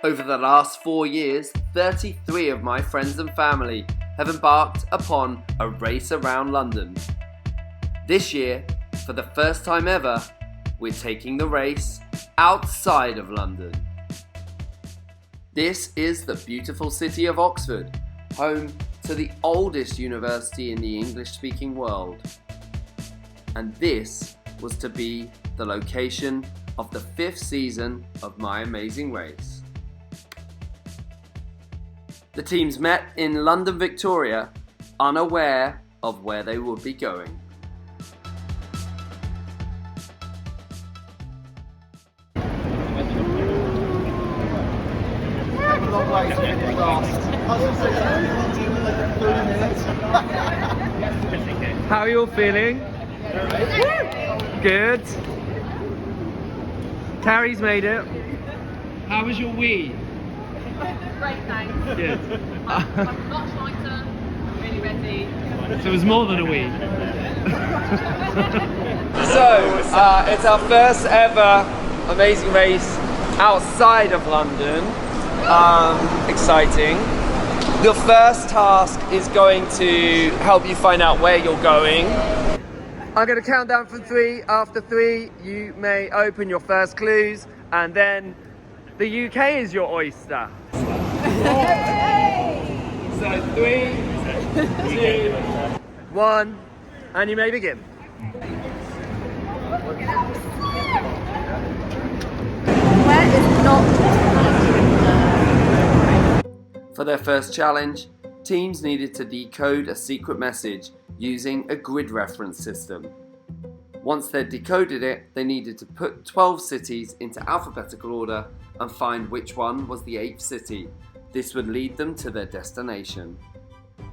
Over the last 4 years, 33 of my friends and family have embarked upon a race around London. This year, for the first time ever, we're taking the race outside of London. This is the beautiful city of Oxford, home to the oldest university in the English-speaking world. And this was to be the location of the 5th season of My Amazing Race. The teams met in London, Victoria, unaware of where they would be going. How are you all feeling? Good. Carrie's made it. How was your wee? Great, thanks. Good. I'm much lighter, really ready. So it was more than a wee. So, it's our first ever Amazing Race outside of London. Exciting. Your first task is going to help you find out where you're going. I'm going to count down from 3. After 3, you may open your first clues, and then the UK is your oyster. So 3, 2, 1, and you may begin. Where is not? For their first challenge, teams needed to decode a secret message using a grid reference system. Once they'd decoded it, they needed to put 12 cities into alphabetical order and find which one was the 8th city. This would lead them to their destination.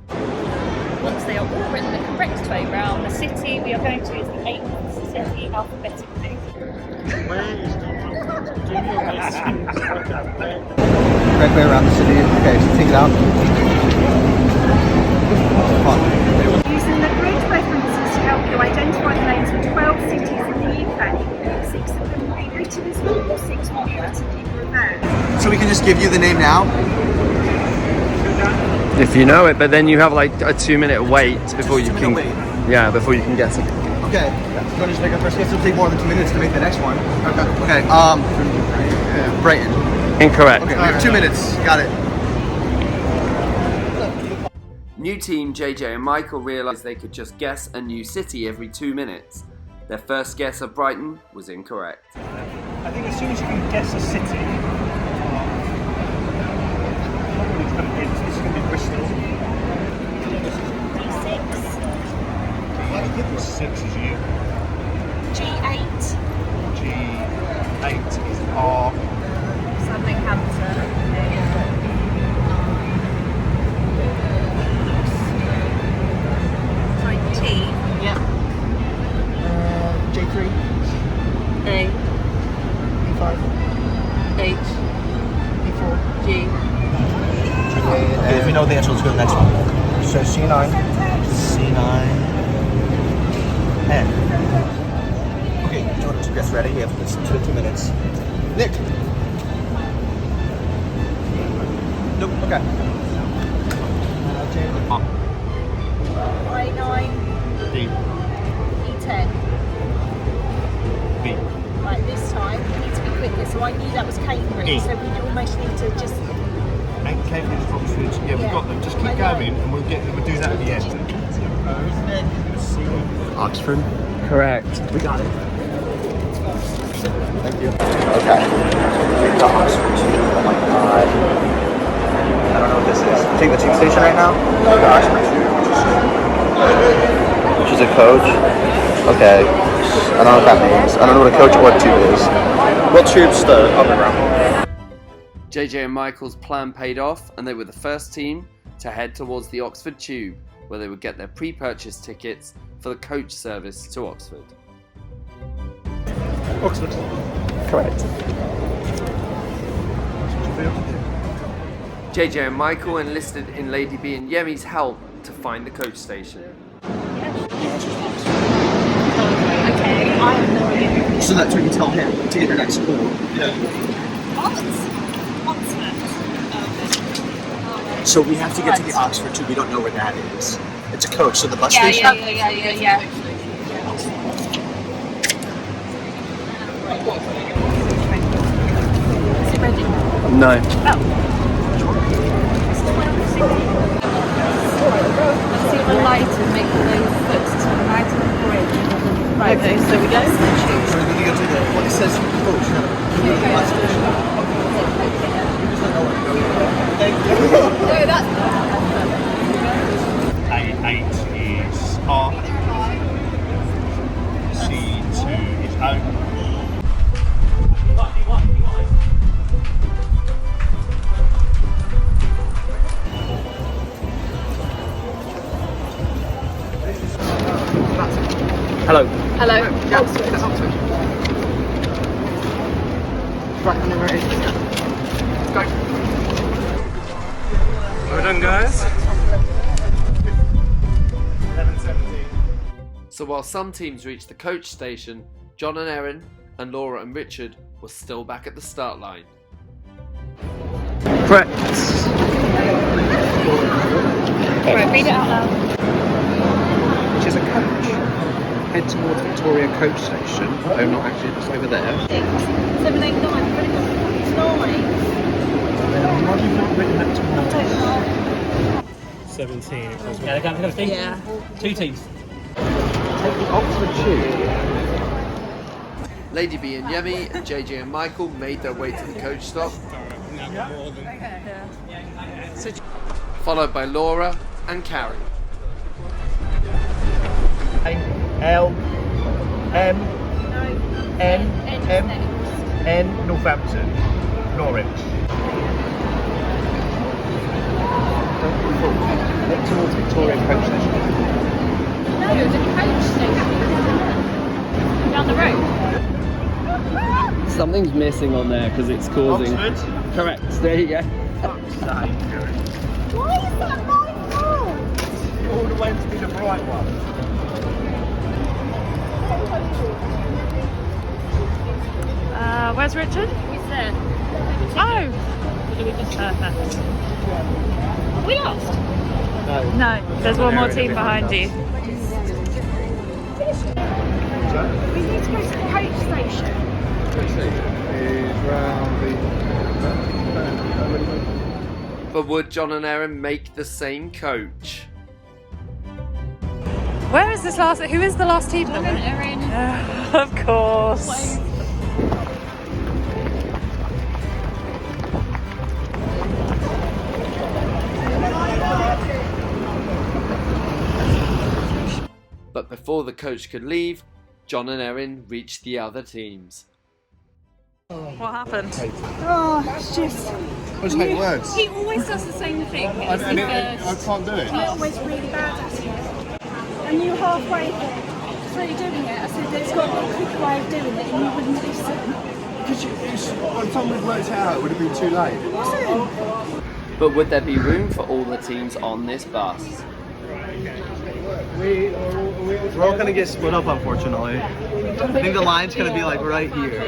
Once they are all written the correct way round the city, we are going to use the 8th city alphabetically. Correct way around the city. Okay, so take it out. Using the grid references to help you identify the names of 12 cities in the UK, 6 of them will be written as well, 6 will be written in reverse. So we can just give you the name now? If you know it, but then you have like a 2-minute wait before you can. Wait. Yeah, before you can guess it. Okay. You want to just make our first guess? It'll take more than 2 minutes to make the next one. Okay. Brighton. Incorrect. Okay, we have 2 minutes. Got it. New team JJ and Michael realised they could just guess a new city every 2 minutes. Their first guess of Brighton was incorrect. I think as soon as you can guess a city, it's going to be Bristol. D6. 6 is you. G8. G8 is R. Something Hampton. Sorry, T. Yeah. J3. A. B5. H. B4. G. If we know the answer, let's go to the next one. So C9. C9. N. Okay, Jordan, to guess ready. We have 2 minutes. Nick. Nope. Okay. I9. D. E10. B. Right, this time we need to be quicker. So I knew that was Cambridge. E. So we almost need to just. And Cambridge, Oxford. Yeah, we've got them. Just keep going, and we'll do that at the end. Oxford. Correct. We got it. Thank you. Okay. We've got Oxford 2. Oh my god. I don't know what this is. Take the tube station right now. Oxford 2, which is a coach. Okay. I don't know what that means. I don't know what a coach or a tube is. What tube's the underground? JJ and Michael's plan paid off, and they were the first team to head towards the Oxford Tube, where they would get their pre-purchased tickets for the coach service to Oxford. Oxford. Correct. JJ and Michael enlisted in Lady B and Yemi's help to find the coach station. Okay, I have no idea. So that's what you tell him to get your next clue. Yeah. What? So we have to get to the Oxford too. We don't know where that is. It's a coach, so the bus Yeah, station. yeah. Is it ready? No. Let's see the light and make those foot to the right of the bridge. Right, okay, so we go to the tube. So we need to go to the what it says coach. The bus station. No, that's A8 is R. C2 is O. Hello. hello. Right, whenever it is. Go. Well done, guys. So while some teams reached the coach station, John and Erin and Laura and Richard were still back at the start line. Correct. Right, read it out loud. Which is a coach. Head towards Victoria Coach Station. Oh, not actually, it's over there. 7, 8, 9. It's 9. Why have you not written that to 17. Yeah, they can't see. Yeah. 2 teams. Take the Oxford Tube. Lady B and Yemi and JJ and Michael made their way to the coach stop, followed by Laura and Carrie. L M N M N Northampton Norwich. Head towards Victoria Coach Station. No, it's a coach station. Down the road. Something's missing on there because it's causing... Oxford. Correct, there you go. Why is that my fault? All the way to be the bright one. Where's Richard? He's there. Oh! Perfect. We lost? No, there's one more team behind you. We need to go to the coach station. But would John and Erin make the same coach? Where is this last? Who is the last team? Erin. Of course. But before the coach could leave, John and Erin reached the other teams. What happened? Oh, it's just. Let's take words. He always does the same thing. I can't do it. You're always really bad at it. And you halfway through doing it, I said there's got to be a quicker way of doing it, and you wouldn't listen. Because by the time we'd worked it out, it would have been too late. But would there be room for all the teams on this bus? We're all gonna get split up, unfortunately. I think the line's gonna be like right here.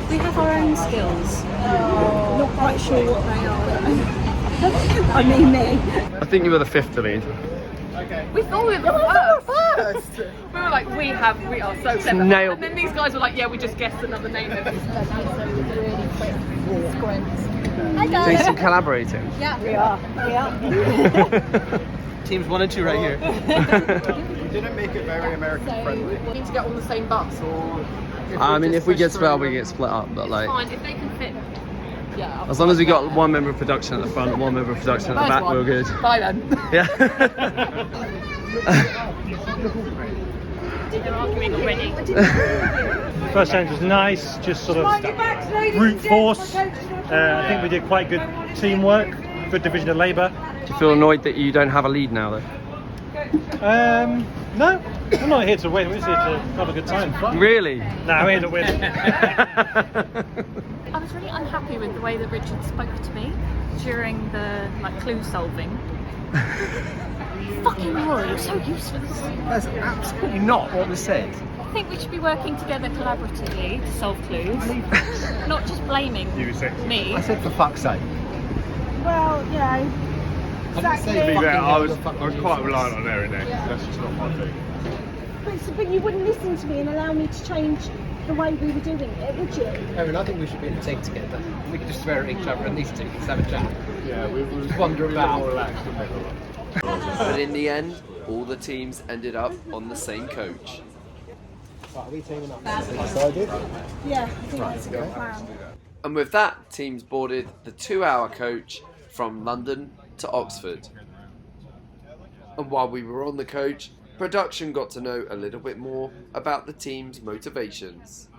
We have our own skills. Not quite sure what they are. I mean me. I think you were the fifth to lead. We thought we were the first. We were like, we are so clever. Nailed. And then these guys were like, yeah, we just guessed another name of it. Hi guys. Doing some collaborating. Yeah, we are. Teams 1 and 2 right here. You didn't make it very American friendly. We need to get on the same bus or... I mean, if we get split up, we get split up, but It's like... fine, if they can fit... Yeah. As long as we got one member of production at the front and one member of production at the back, we're good. Bye then. Yeah. They're arguing already. First challenge was nice, just sort of brute force. I think we did quite good teamwork, good division of labour. Do you feel annoyed that you don't have a lead now, though? No, I'm not here to win, we're just here to have a good time. Really? No, I'm here to win. I was really unhappy with the way that Richard spoke to me during the clue solving. Fucking Roy, you're so useless. That's absolutely not what was said. I think we should be working together collaboratively to solve clues, not just blaming me. I said for fuck's sake. Well, you know, exactly. I was quite reliant on Erin there. That's just not my thing. But you wouldn't listen to me and allow me to change the way we were doing it, would you? Erin, I think we should be in a team together. We could just swear at each other and these two can have a chat. Yeah, we just wander about. More relaxed, wouldn't we? But in the end, all the teams ended up on the same coach. Are we teaming up? Decided? Yeah, I think that's a good plan. And with that, teams boarded the 2-hour coach from London to Oxford. And while we were on the coach, production got to know a little bit more about the team's motivations.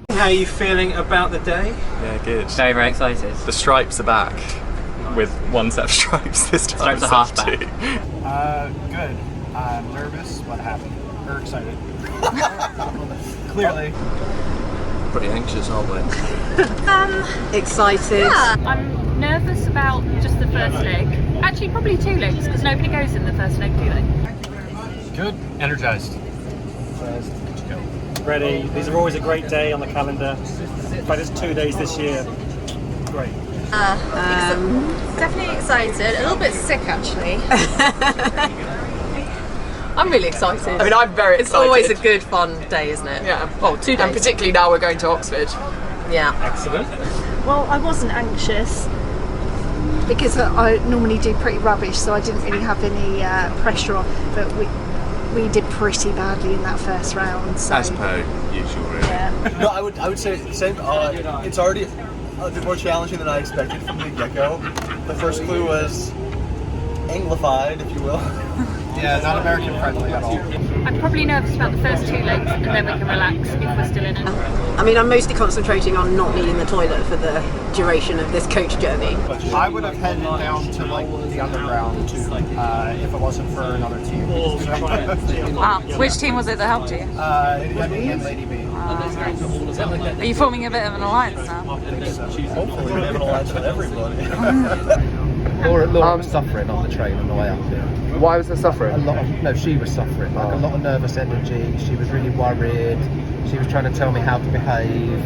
How are you feeling about the day? Yeah, good. Very, very excited. The stripes are back with one set of stripes this time. Stripes are half back. Good. I'm nervous but happy. Or excited. Clearly. Pretty anxious, aren't we? Excited. Yeah. I'm nervous about just the first leg. Actually, probably 2 legs, because nobody goes in the first leg, do they? Good. Energized. Ready. These are always a great day on the calendar. In fact, it's 2 days this year. Great. Definitely excited. A little bit sick, actually. I'm really excited. I mean, I'm very It's excited. always It's always a good, fun day, isn't it? Yeah, well, 2 days. And particularly now we're going to Oxford. Yeah. Excellent. Well, I wasn't anxious because I normally do pretty rubbish, so I didn't really have any pressure on. But we did pretty badly in that first round. So. As per usual, really. Yeah. No, I would say the same. It's already a bit more challenging than I expected from the get-go. The first clue was Anglified, if you will. Yeah, not American friendly at all. I'm probably nervous about the first 2 legs, and then we can relax if we're still in it. I mean, I'm mostly concentrating on not needing the toilet for the duration of this coach journey. I would have headed down to like the underground too, if it wasn't for another team. Wow. Which team was it that helped you? Lady and Lady B. Are you forming a bit of an alliance now? Hopefully we have an alliance with everybody. Laura was suffering on the train on the way up here. Why was I suffering? She was suffering. Like a lot of nervous energy. She was really worried. She was trying to tell me how to behave.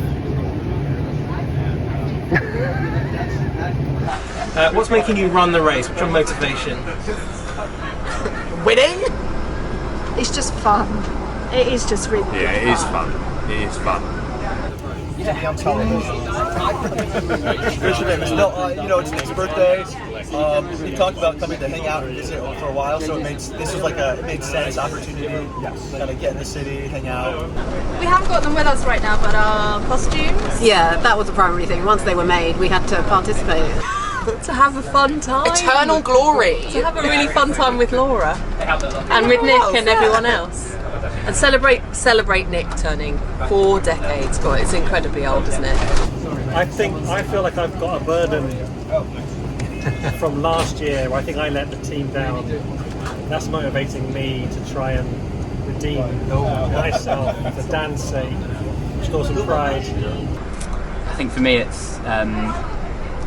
What's making you run the race? What's your motivation? Winning? It's just fun. It is just really Yeah, good it is fun. fun. It is fun. On television. It's it's Nick's birthday. We talked about coming to hang out and visit for a while, so it made sense opportunity to kind of get in the city, hang out. We haven't got them with us right now, but our costumes? Yeah, that was the primary thing. Once they were made, we had to participate. To have a fun time. Eternal glory. To have a really fun time with Laura. And with Nick and everyone else. And celebrate Nick turning 4 decades. God, it's incredibly old, isn't it? I feel like I've got a burden from last year where I think I let the team down. That's motivating me to try and redeem myself for Dan's sake, restore some pride. I think for me it's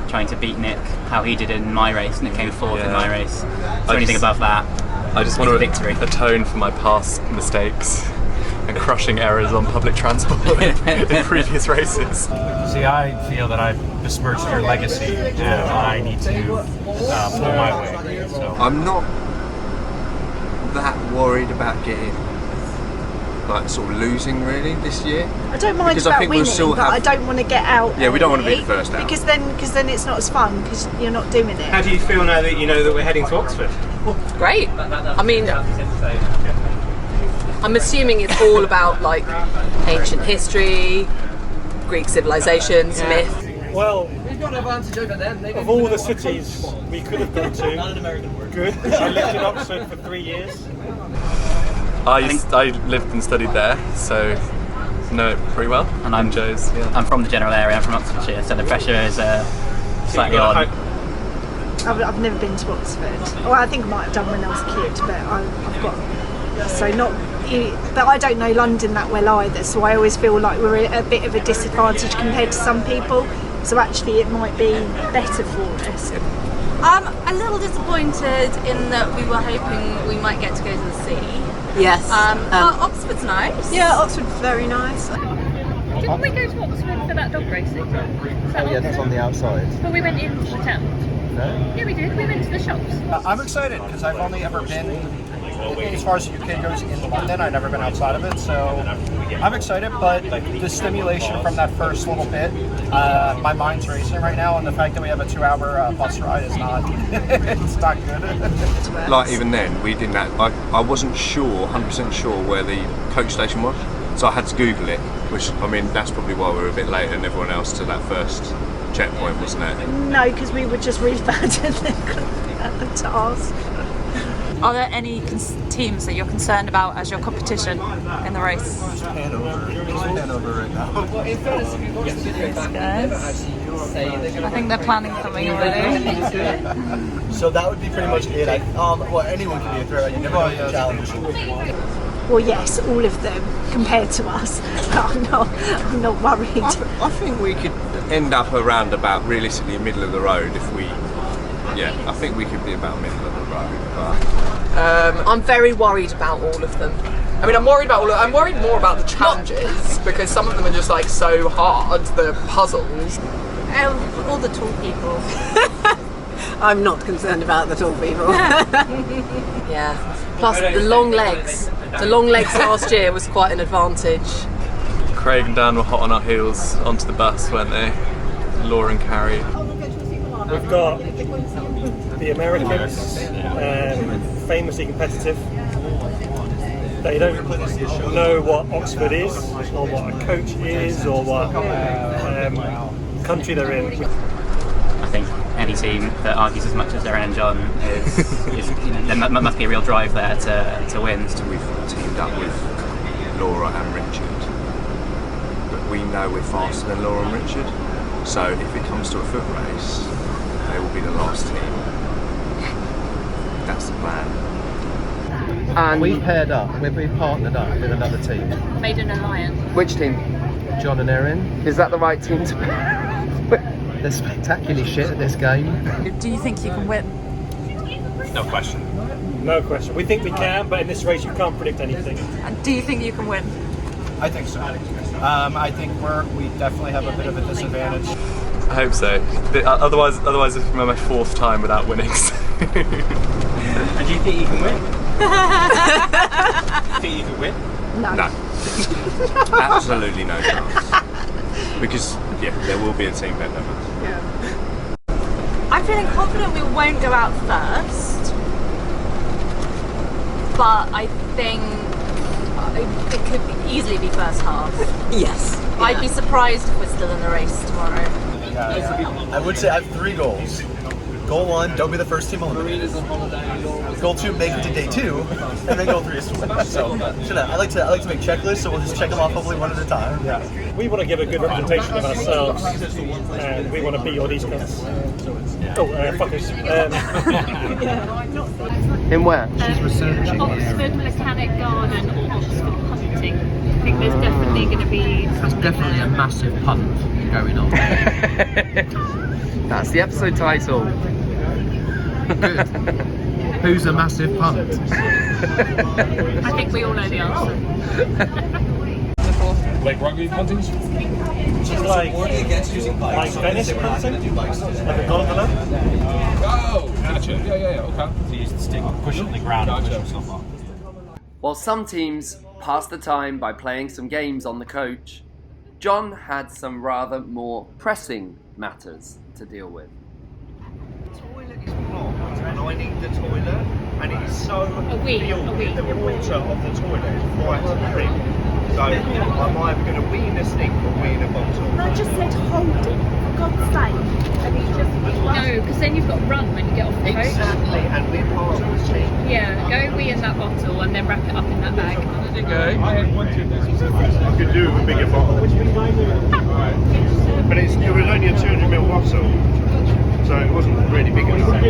trying to beat Nick how he did in my race. Nick came 4th in my race. So anything above that, I just want to atone for my past mistakes and crushing errors on public transport in previous races. See, I feel that I've besmirched your legacy and I need to pull my way. So. I'm not that worried about getting sort of losing really this year. I don't mind because about I think winning, we'll still but I don't want to get out. Yeah, we don't want to be the first out. Because then it's not as fun because you're not doing it. How do you feel now that you know that we're heading to Oxford? Great. I mean, I'm assuming it's all about like ancient history, Greek civilizations, myth. Well, We've got an advantage over them. of all the cities we could have gone to, good. I lived in Oxford for 3 years. I lived and studied there, so know it pretty well. And I'm from the general area. I'm from Oxfordshire, so the pressure is slightly on. I've never been to Oxford. Well, I think I might have done when I was a kid, but I've got But I don't know London that well either, so I always feel like we're at a bit of a disadvantage compared to some people. So actually, it might be better for us. I'm a little disappointed in that we were hoping we might get to go to the sea. Yes. Oxford's nice. Yeah, Oxford's very nice. Didn't we go to Oxford for that dog racing? Oh yeah, that's on the outside. But we went into the town. No? Yeah, we did. We went to the shops. I'm excited because I've only ever been, as far as the UK goes, in London. I've never been outside of it, so I'm excited. But the stimulation from that first little bit, my mind's racing right now, and the fact that we have a 2-hour bus ride is not, it's not good. Like even then, we didn't. I wasn't sure, 100% sure where the coach station was, so I had to Google it. Which I mean, that's probably why we were a bit later than everyone else to that first checkpoint, wasn't it? No, because we were just really bad at the task. Are there any teams that you're concerned about as your competition in the race? Hanover right now. I think they're planning something already. So that would be pretty much it. Well, anyone can be a threat. You never know the challenge. Well, yes, all of them compared to us. I'm not worried. I think we could end up around about realistically middle of the road if we. Yeah, I think we could be about middle of the road. But I'm very worried about all of them. I mean, I'm worried more about the challenges because some of them are just like so hard. The puzzles. All the tall people. I'm not concerned about the tall people. Yeah. Plus the long legs. The long legs last year was quite an advantage. Craig and Dan were hot on our heels onto the bus, weren't they? Laura and Carrie. We've got the Americans, famously competitive. They don't know what Oxford is, or what a coach is, or what country they're in. I think any team that argues as much as Erin and John is there must be a real drive there to win. we've teamed up with Laura and Richard, but we know we're faster than Laura and Richard. So if it comes to a foot race, they will be the last team. That's the plan. And we've paired up, we've partnered up with another team. Made an alliance. Which team? John and Erin. Is that the right team to pair? They're spectacularly shit at this game. Do you think you can win? No question. No question. We think we can, but in this race you can't predict anything. And do you think you can win? I think so. I think we definitely have a bit of a disadvantage. I hope so. Otherwise this will be my 4th time without winning. And do you think you can win? Think you can win? No. Absolutely no chance. Because there will be a team better than us. I'm feeling confident we won't go out first, but I think it could easily be first half. Yes. I'd be surprised if we're still in the race tomorrow. I would say I have 3 goals. Goal 1, don't be the first team eliminated. Goal 2, make it to day 2, and then goal 3 is to win. So, I like to make checklists, so we'll just check them off hopefully one at a time. Yeah. We want to give a good representation of ourselves, and we want to beat all these guys. Fuckers. In where? She's researching. Oxford Mechanic Garden or Oxford punting. I think there's definitely going to be. There's definitely a massive punt going on. That's the episode title. Good. Who's a massive punt? I think we all know the answer. Like rugby punting? Like Venice punting? Like a gondola? Oh, gotcha. Yeah, okay. So you use the stick, push it on the ground and push yourself up. While some teams passed the time by playing some games on the coach, John had some rather more pressing matters to deal with. The toilet is blocked, and I need the toilet, and it is so filled with the water of the toilet is right to the brink. So I'm either going to wee in a sink or wee in a bottle. I just said hold it, for God's sake. And you just no, because then you've got to run when you get off the coach. Exactly, and we're part of the team. Yeah, go wee in that bottle and then wrap it up in that bag. There you go. I could do with a bigger bottle. But it was only a 200ml bottle, so it wasn't really big enough.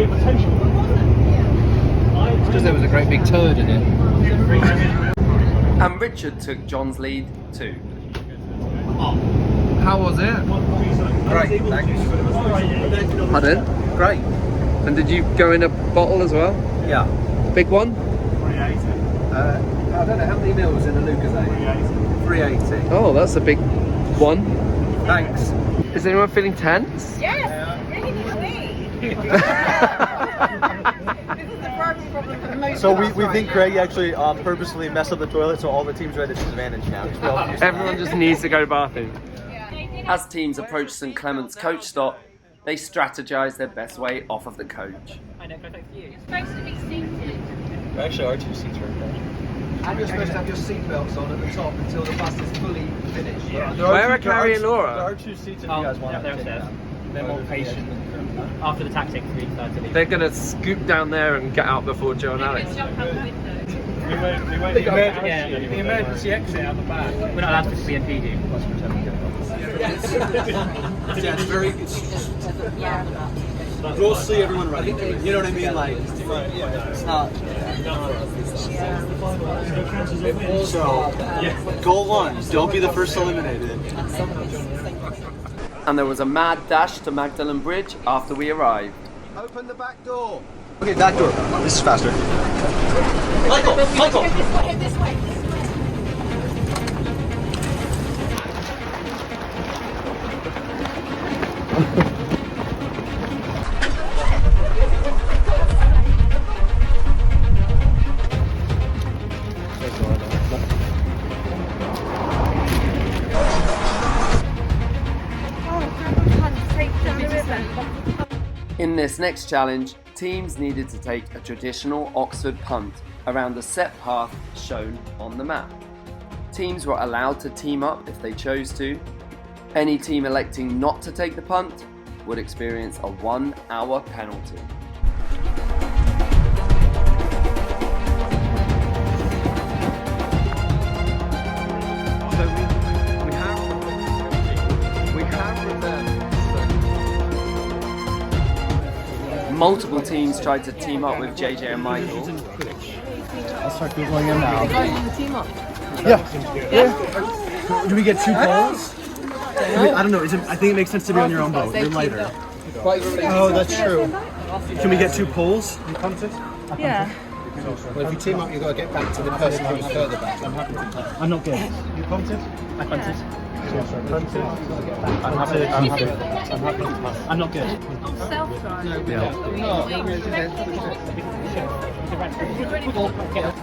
It's because there was a great big turd in it. And Richard took John's lead too. How was it? Great, thanks. Pardon? Great. And did you go in a bottle as well? Yeah. Big one? I don't know, how many mils in a Lucozade? 380. Oh, that's a big one. Thanks. Is anyone feeling tense? Yes, really So we think Craig actually purposely messed up the toilet, so all the teams are at a disadvantage now. Everyone just needs to go bathing. As teams approach St Clement's coach stop, they strategise their best way off of the coach. Actually, our 2 seats are in there. And you're supposed to have your seatbelts on at the top until the bus is fully finished. Yeah. Where are Carrie and Laura? There are 2 seats if you guys want to take them. They're more patient. After the tactic, they're going to scoop down there and get out before Joe and Alex. The emergency exit out the back. We're not allowed to be BNP, do you? Yeah, it's very. We'll see everyone running. You know what I mean? Like, it's not. So, goal line. Don't be the first eliminated. And there was a mad dash to Magdalen Bridge after we arrived. Open the back door. Okay, back door. This is faster. Michael! This way. In this next challenge, teams needed to take a traditional Oxford punt around the set path shown on the map. Teams were allowed to team up if they chose to. Any team electing not to take the punt would experience a 1-hour penalty. Multiple teams tried to team up with JJ and Michael. I'll start going in now. Team up. Yeah. Do we get 2 poles? I don't know. I think it makes sense to be on your own boat. You're lighter. Oh, that's true. Can we get 2 poles and punt it? Yeah. Well, if you team up, you've got to get back to the person who's further back. I'm happy to punt. I'm not good. You punted? I punted. I'm happy. I'm not good.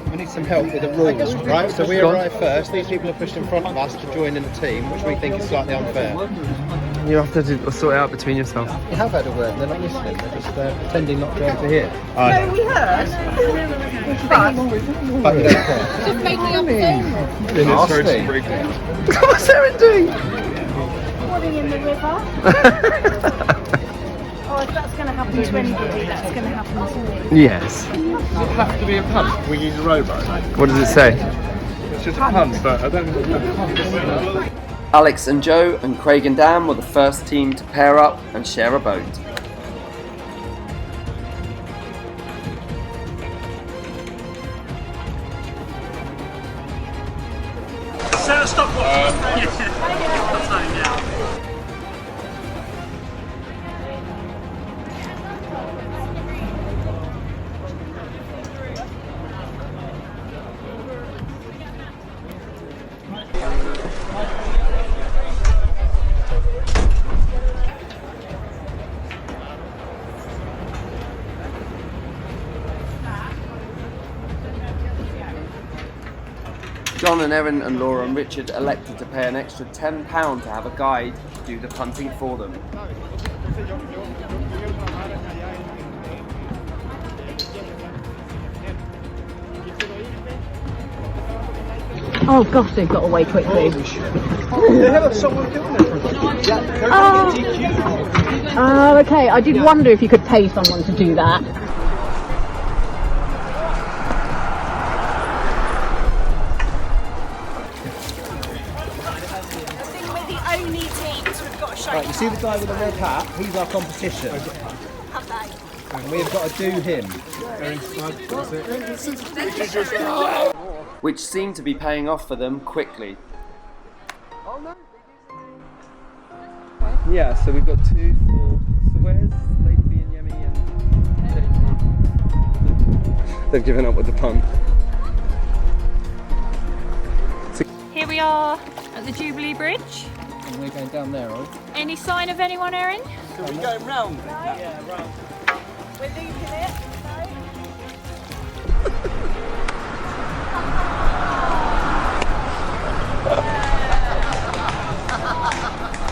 We need some help with the rules, right? So we arrive first. These people are pushed in front of us to join in the team, which we think is slightly unfair. You have to sort it out between yourselves. You have had a word, and they're not listening. They're just pretending not to be able to hear. No, we heard. But you don't care. Just making up his own. What's Sarah doing? Wadding in the river. Oh, if that's going to happen to anybody, that's going to happen to me. Yes. Does it have to be a punt? We use a rowboat. What does it say? It's just a punt, but I don't know. Alex and Joe and Craig and Dan were the first team to pair up and share a boat. Set a stopwatch. John and Erin and Laura and Richard elected to pay an extra £10 to have a guide do the punting for them. Oh gosh, they've got away quickly. They have someone doing it. Oh, okay. I did wonder if you could pay someone to do that. Right, you see the guy with the red hat? He's our competition. And we've got to do him. Which seemed to be paying off for them quickly. Yeah, so we've got 2 for... So where's Lady B and Yemi and... They've given up with the punt. Here we are at the Jubilee Bridge. And we're going down there, are we? Any sign of anyone, Erin? So we're going round? No. Yeah, round. We're leaving it,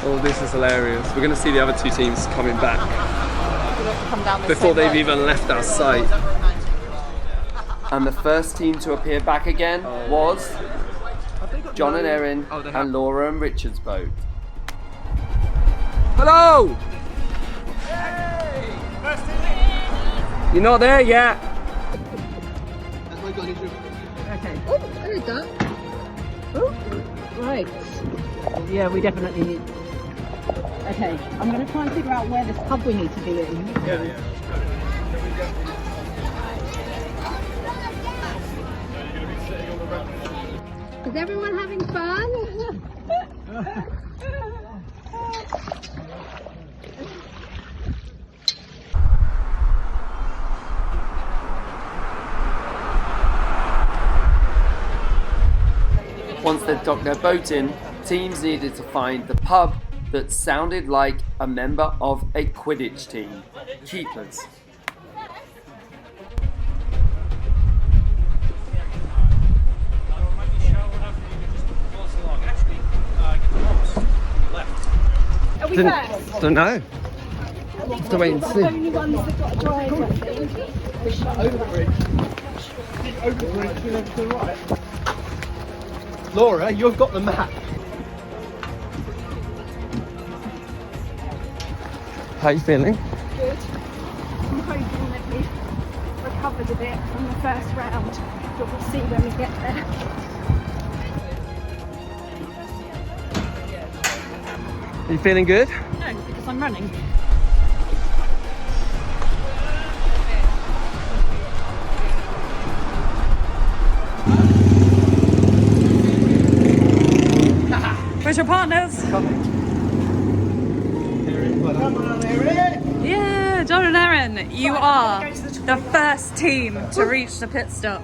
Oh, this is hilarious. We're going to see the other two teams coming back before they've even left our site. And the first team to appear back again was John and Erin and Laura and Richard's boat. Hello! You're not there yet? Okay. Oh, there we go. Oh, right. Yeah, we definitely need. Okay, I'm going to try and figure out where this pub we need to be in. Yeah. Is everyone having fun? Once they'd docked their boat in, teams needed to find the pub that sounded like a member of a Quidditch team. Keepers. Are we first? Don't know. Have to wait and see. The only ones that got a drive, I think. Overbridge to the right. Laura, you've got the map. How are you feeling? Good. I'm hoping that we've recovered a bit from the first round, but we'll see when we get there. Are you feeling good? No, because I'm running. Where's your partners? Yeah, John and Erin, you are the first team to reach the pit stop.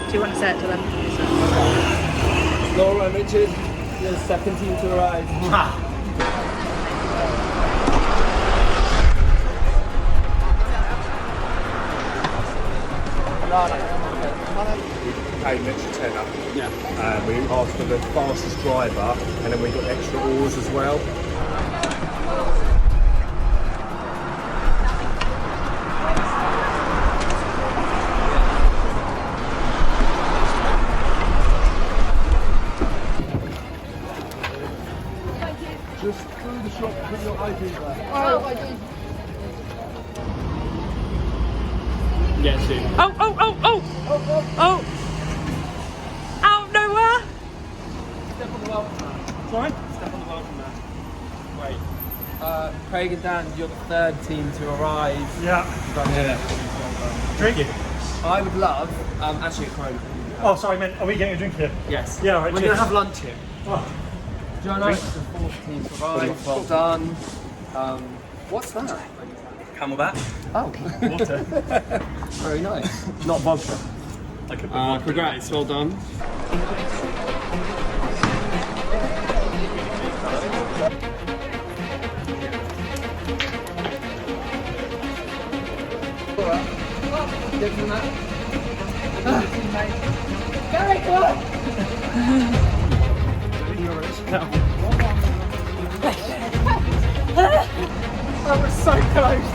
Do you want to say it to them? Laura and Richard, you're the second team to arrive. We paid an extra tenner. Yeah. We asked for the fastest driver, and then we got extra oars as well. Just through the shop, put your ID there. Oh, I did. Yeah, see. Oh, oh, oh, oh! Oh! Out of nowhere! Step on the welcome mat. Sorry? Step on the welcome mat. Wait. Craig and Dan, you're the third team to arrive. Yeah. Drink it. I would love, actually, Craig. Oh, sorry, man. Are we getting a drink here? Yes. Yeah, all right. We're cheers. going to have lunch here. Oh. John, the fourth team to arrive. Well done. What's that? Camelback. Oh. Water. Very nice. Not vodka. Congrats, well done. Give them that. Very good. I was so close.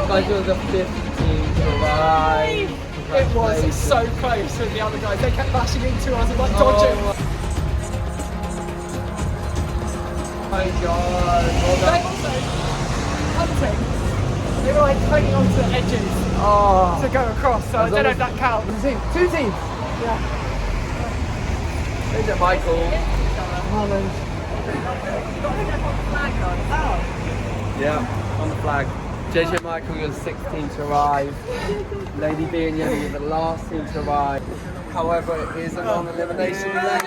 Guys, you're the fifth team to arrive. It was so close with the other guys. They kept bashing into us and like dodging. Oh my god. Well They also hunting. They were like hanging onto the edges to go across. So I don't know if that counts. Two teams. Yeah. There's Michael. Harlan. Yeah, on the flag. JJ Michael, you're the sixth team to arrive. Lady B and Yellow, you're the last team to arrive. However, it is a non-elimination lane.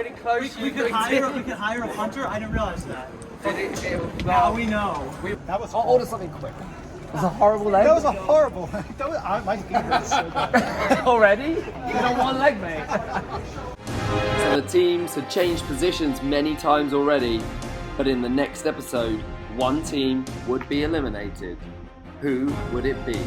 really close. We could hire a punter. I didn't realize that. Now we know. That was. I'll order something quick. It was a horrible leg. That was a horrible leg. My feet hurt so bad. Already? You got one leg, mate. So the teams had changed positions many times already, but in the next episode, one team would be eliminated. Who would it be?